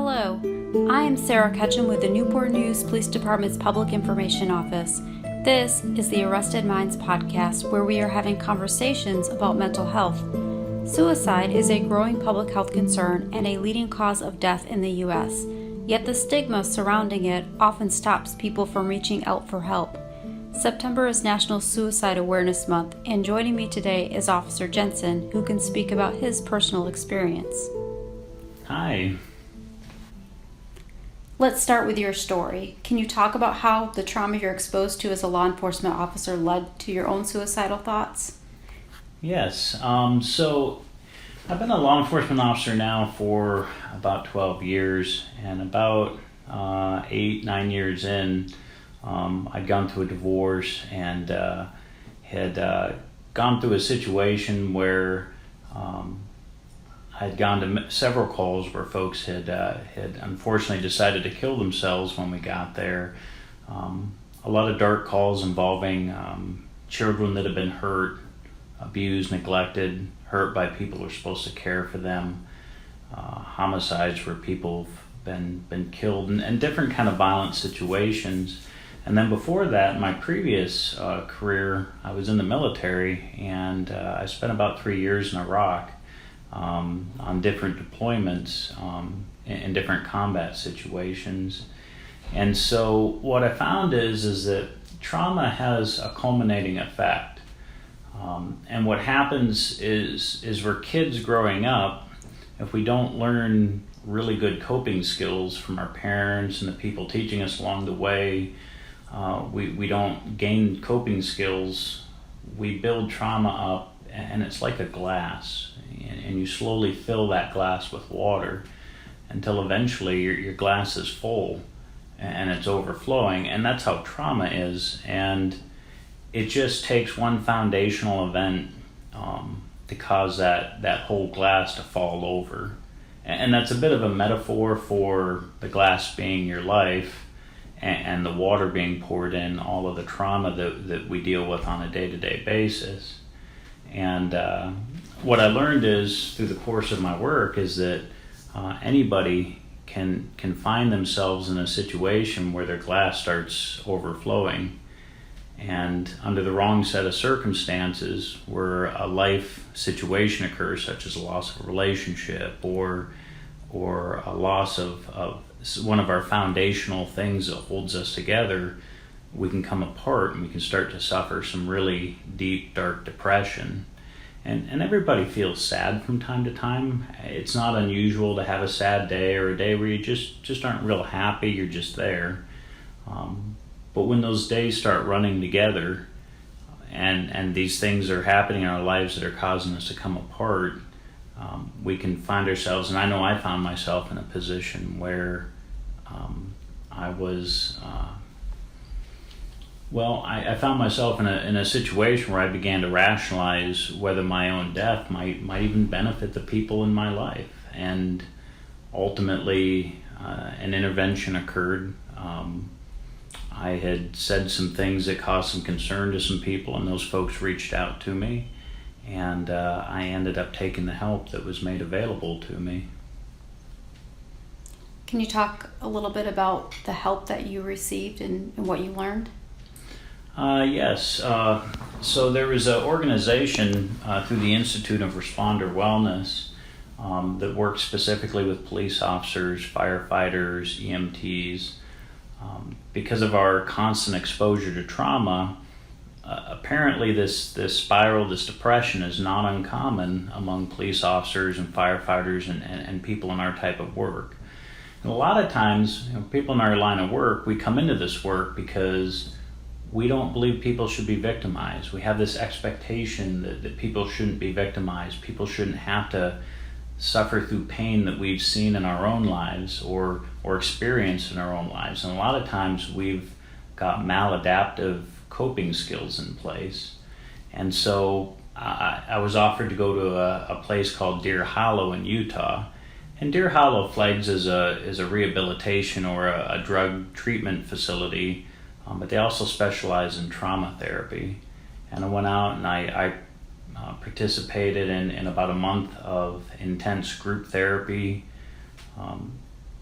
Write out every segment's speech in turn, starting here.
Hello, I am Sarah Ketchum with the Newport News Police Department's Public Information Office. This is the Arrested Minds podcast, where we are having conversations about mental health. Suicide is a growing public health concern and a leading cause of death in the U.S., yet the stigma surrounding it often stops people from reaching out for help. September is National Suicide Awareness Month, and joining me today is Officer Jensen, who can speak about his personal experience. Hi. Let's start with your story. Can you talk about how the trauma you're exposed to as a law enforcement officer led to your own suicidal thoughts? Yes. So I've been a law enforcement officer now for about 12 years, and about 8-9 years in, I'd gone through a divorce and had gone through a situation where I'd gone to several calls where folks had unfortunately decided to kill themselves when we got there. A lot of dark calls involving children that have been hurt, abused, neglected, hurt by people who are supposed to care for them, homicides where people have been killed, and different kind of violent situations. And then before that, in my previous career, I was in the military, and I spent about 3 years in Iraq. On different deployments in different combat situations. And so what I found is that trauma has a culminating effect. And what happens is we're kids growing up, if we don't learn really good coping skills from our parents and the people teaching us along the way, we don't gain coping skills, we build trauma up, and it's like a glass. And you slowly fill that glass with water until eventually your glass is full and it's overflowing. And that's how trauma is. And it just takes one foundational event to cause that whole glass to fall over. And that's a bit of a metaphor for the glass being your life and the water being poured in, all of the trauma that we deal with on a day-to-day basis. And what I learned is through the course of my work is that anybody can find themselves in a situation where their glass starts overflowing, and under the wrong set of circumstances, where a life situation occurs, such as a loss of a relationship or a loss of one of our foundational things that holds us together, we can come apart and we can start to suffer some really deep, dark depression. And everybody feels sad from time to time. It's not unusual to have a sad day or a day where you just aren't real happy, you're just there. But when those days start running together and these things are happening in our lives that are causing us to come apart, we can find ourselves, and I know I found myself in a position where I was... I found myself in a situation where I began to rationalize whether my own death might even benefit the people in my life. And ultimately, an intervention occurred. I had said some things that caused some concern to some people, and those folks reached out to me, and I ended up taking the help that was made available to me. Can you talk a little bit about the help that you received and what you learned? Yes. So there was an organization through the Institute of Responder Wellness that works specifically with police officers, firefighters, EMTs. Because of our constant exposure to trauma, apparently this spiral, this depression is not uncommon among police officers and firefighters and people in our type of work. And a lot of times, people in our line of work, we come into this work because we don't believe people should be victimized. We have this expectation that people shouldn't be victimized. People shouldn't have to suffer through pain that we've seen in our own lives or experienced in our own lives. And a lot of times we've got maladaptive coping skills in place. And so I was offered to go to a place called Deer Hollow in Utah. And Deer Hollow flags as a rehabilitation or a drug treatment facility. But they also specialize in trauma therapy. And I went out and I participated in about a month of intense group therapy.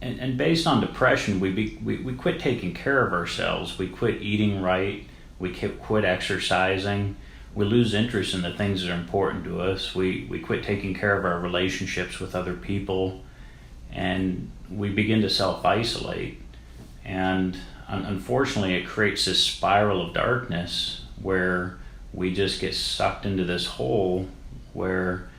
and based on depression, we quit taking care of ourselves. We quit eating right. We quit exercising. We lose interest in the things that are important to us. We quit taking care of our relationships with other people, and we begin to self-isolate. And unfortunately, it creates this spiral of darkness where we just get sucked into this hole where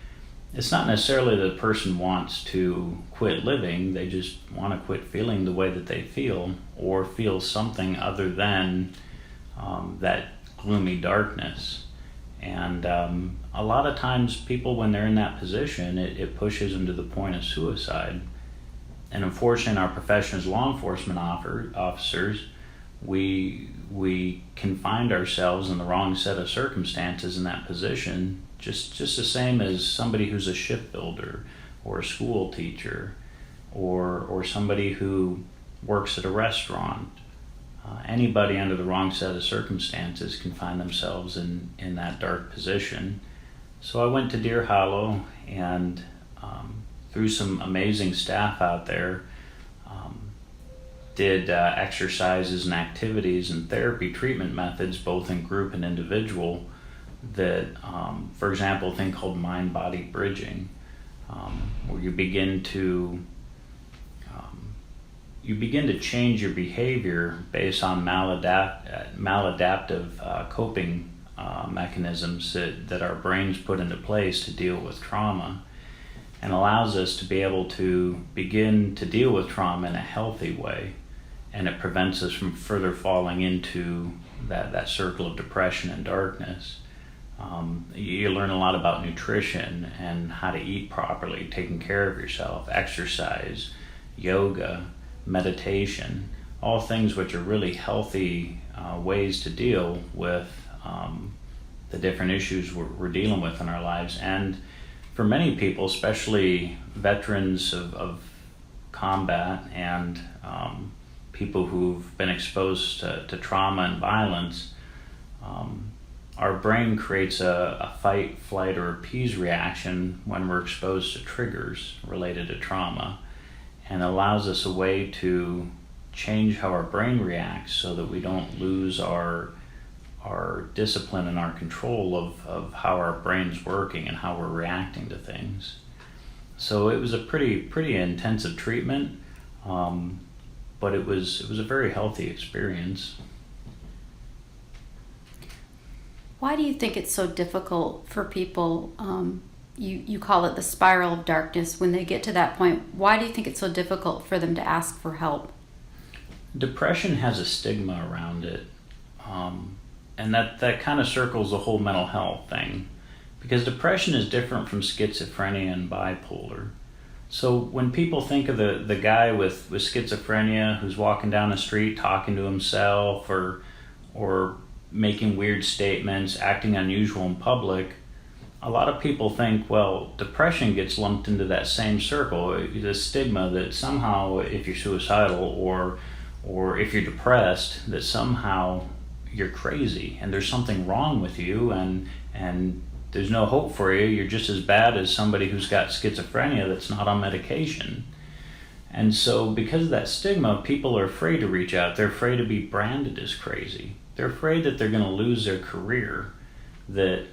it's not necessarily that the person wants to quit living, they just want to quit feeling the way that they feel, or feel something other than that gloomy darkness. And a lot of times people, when they're in that position, it pushes them to the point of suicide. And unfortunately, in our profession as law enforcement officers, we can find ourselves in the wrong set of circumstances in that position, just the same as somebody who's a shipbuilder or a school teacher or somebody who works at a restaurant. Anybody under the wrong set of circumstances can find themselves in that dark position. So I went to Deer Hollow, and through some amazing staff out there, did exercises and activities and therapy treatment methods, both in group and individual, that, for example, a thing called mind-body bridging, where you begin to change your behavior based on maladaptive coping mechanisms that our brains put into place to deal with trauma, and allows us to be able to begin to deal with trauma in a healthy way, and it prevents us from further falling into that circle of depression and darkness. You learn a lot about nutrition and how to eat properly, taking care of yourself, exercise, yoga, meditation, all things which are really healthy ways to deal with the different issues we're dealing with in our lives. And for many people, especially veterans of combat and people who've been exposed to trauma and violence, our brain creates a fight, flight, or appease reaction when we're exposed to triggers related to trauma, and allows us a way to change how our brain reacts so that we don't lose our discipline and our control of how our brain's working and how we're reacting to things. So it was a pretty intensive treatment, but it was a very healthy experience. Why do you think it's so difficult for people, you call it the spiral of darkness, when they get to that point? Why do you think it's so difficult for them to ask for help? Depression has a stigma around it, and that kind of circles the whole mental health thing, because depression is different from schizophrenia and bipolar. So when people think of the guy with schizophrenia who's walking down the street talking to himself or making weird statements, acting unusual in public, a lot of people think, well, depression gets lumped into that same circle, the stigma that somehow if you're suicidal or if you're depressed, that somehow you're crazy and there's something wrong with you and there's no hope for you. You're just as bad as somebody who's got schizophrenia that's not on medication. And so because of that stigma, people are afraid to reach out. They're afraid to be branded as crazy. They're afraid that they're going to lose their career, that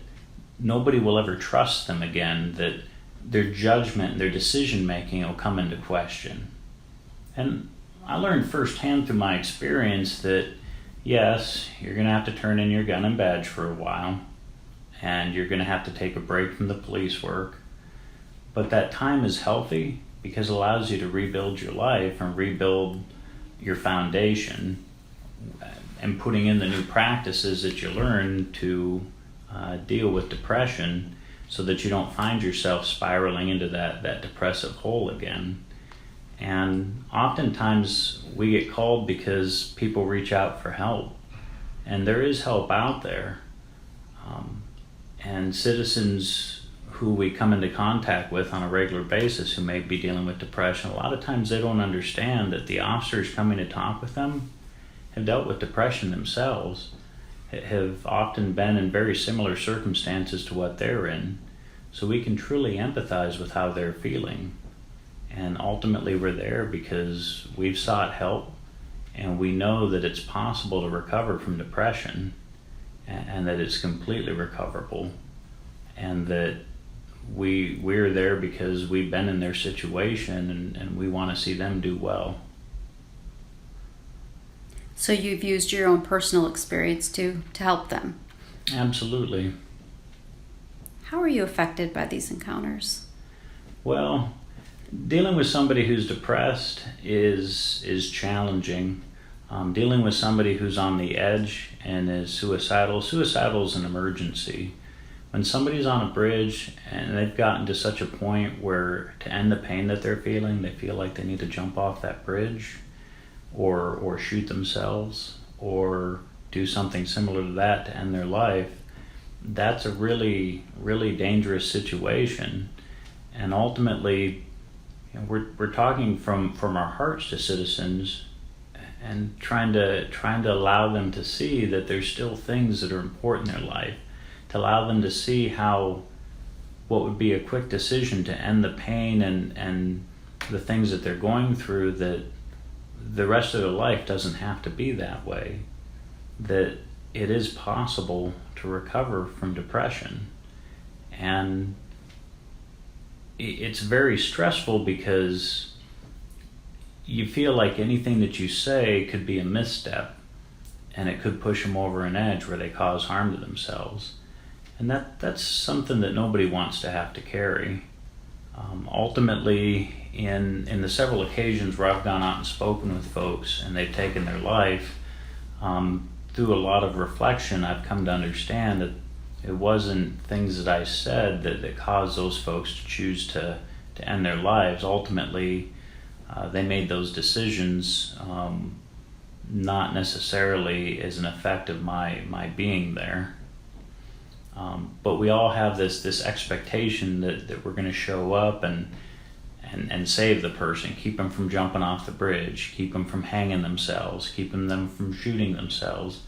nobody will ever trust them again, that their judgment and their decision making will come into question. And I learned firsthand through my experience that yes, you're going to have to turn in your gun and badge for a while, and you're going to have to take a break from the police work, but that time is healthy because it allows you to rebuild your life and rebuild your foundation, and putting in the new practices that you learn to deal with depression so that you don't find yourself spiraling into that depressive hole again. And oftentimes we get called because people reach out for help, and there is help out there. And citizens who we come into contact with on a regular basis who may be dealing with depression, a lot of times they don't understand that the officers coming to talk with them have dealt with depression themselves, have often been in very similar circumstances to what they're in, so we can truly empathize with how they're feeling. And ultimately we're there because we've sought help, and we know that it's possible to recover from depression, and that it's completely recoverable, and that we're there because we've been in their situation, and we want to see them do well. So you've used your own personal experience to help them? Absolutely. How are you affected by these encounters? Well, dealing with somebody who's depressed is challenging. Dealing with somebody who's on the edge and is suicidal is an emergency. When somebody's on a bridge and they've gotten to such a point where to end the pain that they're feeling, they feel like they need to jump off that bridge or shoot themselves or do something similar to that to end their life, that's a really, really dangerous situation. And ultimately, we're talking from our hearts to citizens and trying to allow them to see that there's still things that are important in their life, to allow them to see how what would be a quick decision to end the pain and the things that they're going through, that the rest of their life doesn't have to be that way, that it is possible to recover from depression. And it's very stressful because you feel like anything that you say could be a misstep, and it could push them over an edge where they cause harm to themselves. And that's something that nobody wants to have to carry. Ultimately, in the several occasions where I've gone out and spoken with folks and they've taken their life, through a lot of reflection, I've come to understand that it wasn't things that I said that caused those folks to choose to end their lives. Ultimately, they made those decisions not necessarily as an effect of my being there. But we all have this expectation that we're going to show up and save the person, keep them from jumping off the bridge, keep them from hanging themselves, keeping them from shooting themselves.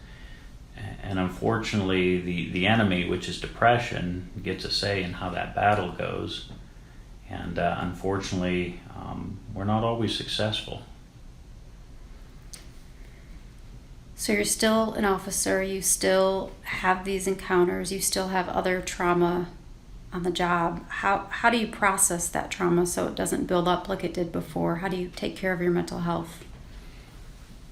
And unfortunately, the enemy, which is depression, gets a say in how that battle goes. And unfortunately, we're not always successful. So you're still an officer, you still have these encounters, you still have other trauma on the job. How do you process that trauma so it doesn't build up like it did before? How do you take care of your mental health?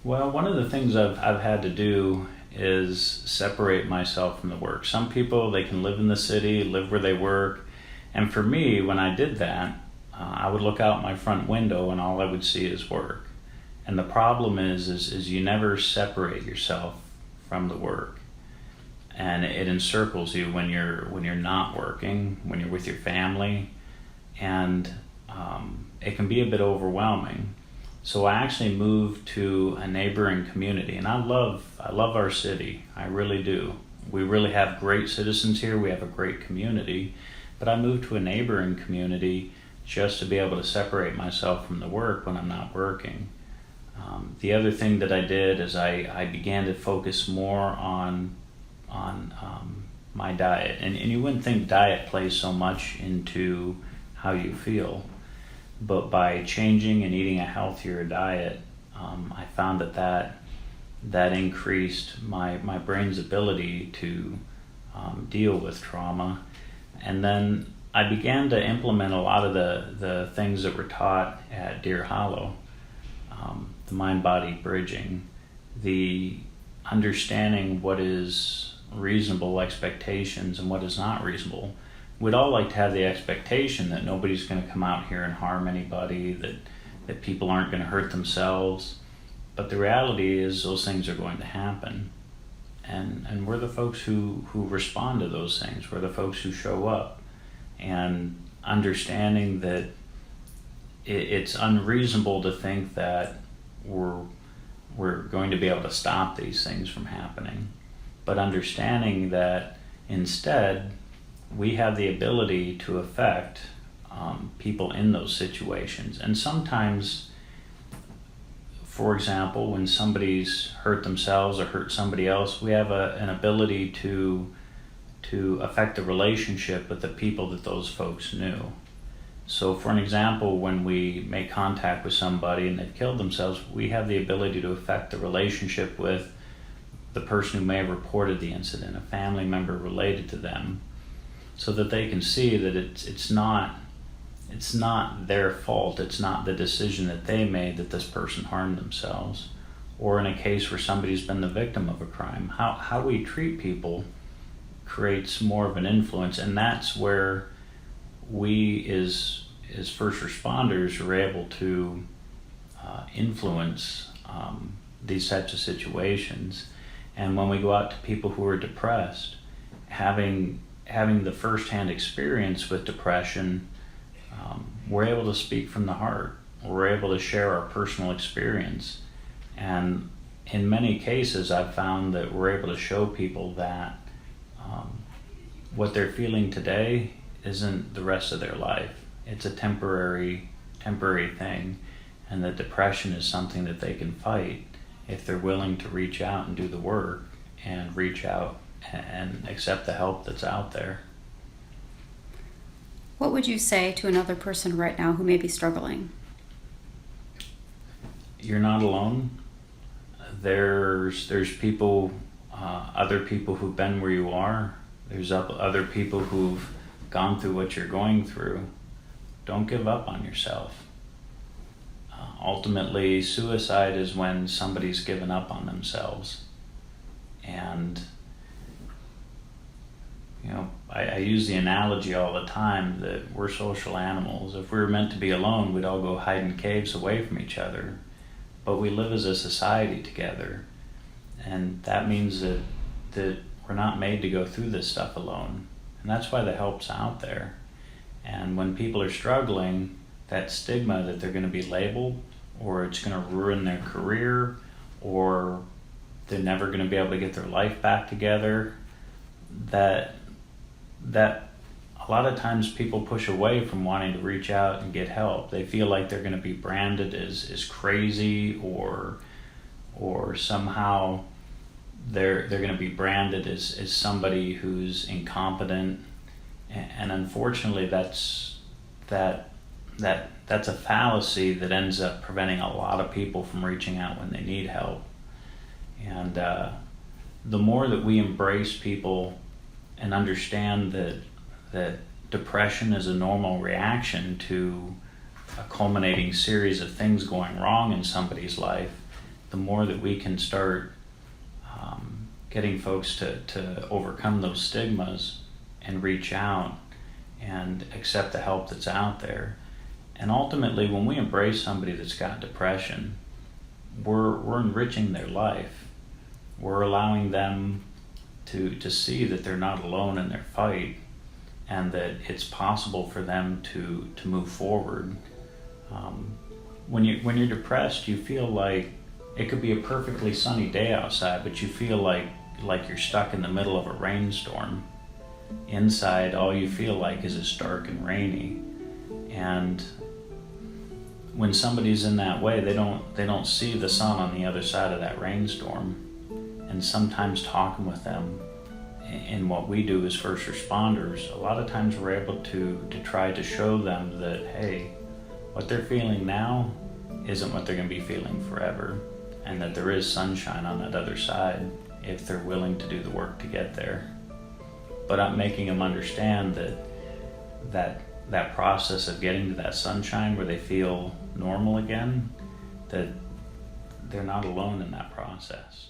Well, one of the things I've had to do is separate myself from the work. Some people, they can live in the city, live where they work. And for me, when I did that, I would look out my front window and all I would see is work. And the problem is you never separate yourself from the work. And it encircles you when you're not working, when you're with your family. And it can be a bit overwhelming. So I actually moved to a neighboring community, and I love our city. I really do. We really have great citizens here. We have a great community. But I moved to a neighboring community just to be able to separate myself from the work when I'm not working. The other thing that I did is I began to focus more on my diet. And you wouldn't think diet plays so much into how you feel. But by changing and eating a healthier diet, I found that increased my brain's ability to deal with trauma. And then I began to implement a lot of the things that were taught at Deer Hollow, the mind-body bridging, the understanding what is reasonable expectations and what is not reasonable. We'd all like to have the expectation that nobody's going to come out here and harm anybody, that people aren't going to hurt themselves. But the reality is those things are going to happen. And we're the folks who respond to those things. We're the folks who show up. And understanding that it's unreasonable to think that we're going to be able to stop these things from happening. But understanding that instead, we have the ability to affect people in those situations. And sometimes, for example, when somebody's hurt themselves or hurt somebody else, we have an ability to affect the relationship with the people that those folks knew. So for an example, when we make contact with somebody and they've killed themselves, we have the ability to affect the relationship with the person who may have reported the incident, a family member related to them, so that they can see that it's not their fault, it's not the decision that they made that this person harmed themselves. Or in a case where somebody's been the victim of a crime, how we treat people creates more of an influence, and that's where we as first responders are able to influence these types of situations. And when we go out to people who are depressed, having the firsthand experience with depression, we're able to speak from the heart. We're able to share our personal experience. And in many cases, I've found that we're able to show people that what they're feeling today isn't the rest of their life. It's a temporary thing, and that depression is something that they can fight if they're willing to reach out and do the work and reach out and accept the help that's out there. What would you say to another person right now who may be struggling? You're not alone. There's people, other people who've been where you are. There's other people who've gone through what you're going through. Don't give up on yourself. Ultimately, suicide is when somebody's given up on themselves. And I use the analogy all the time that we're social animals. If we were meant to be alone, we'd all go hide in caves away from each other. But we live as a society together. And that means that we're not made to go through this stuff alone. And that's why the help's out there. And when people are struggling, that stigma that they're going to be labeled, or it's going to ruin their career, or they're never going to be able to get their life back together, that a lot of times people push away from wanting to reach out and get help. They feel like they're going to be branded as crazy, or somehow they're going to be branded as somebody who's incompetent. And unfortunately, that's a fallacy that ends up preventing a lot of people from reaching out when they need help. And the more that we embrace people and understand that depression is a normal reaction to a culminating series of things going wrong in somebody's life, the more that we can start getting folks to overcome those stigmas and reach out and accept the help that's out there. And ultimately, when we embrace somebody that's got depression, we're enriching their life. We're allowing them to see that they're not alone in their fight, and that it's possible for them to move forward. When you're depressed, you feel like it could be a perfectly sunny day outside, but you feel like you're stuck in the middle of a rainstorm. Inside, all you feel like is it's dark and rainy. And when somebody's in that way, they don't see the sun on the other side of that rainstorm. And sometimes talking with them in what we do as first responders, a lot of times we're able to try to show them that, hey, what they're feeling now isn't what they're going to be feeling forever, and that there is sunshine on that other side if they're willing to do the work to get there. But I'm making them understand that process of getting to that sunshine where they feel normal again, that they're not alone in that process.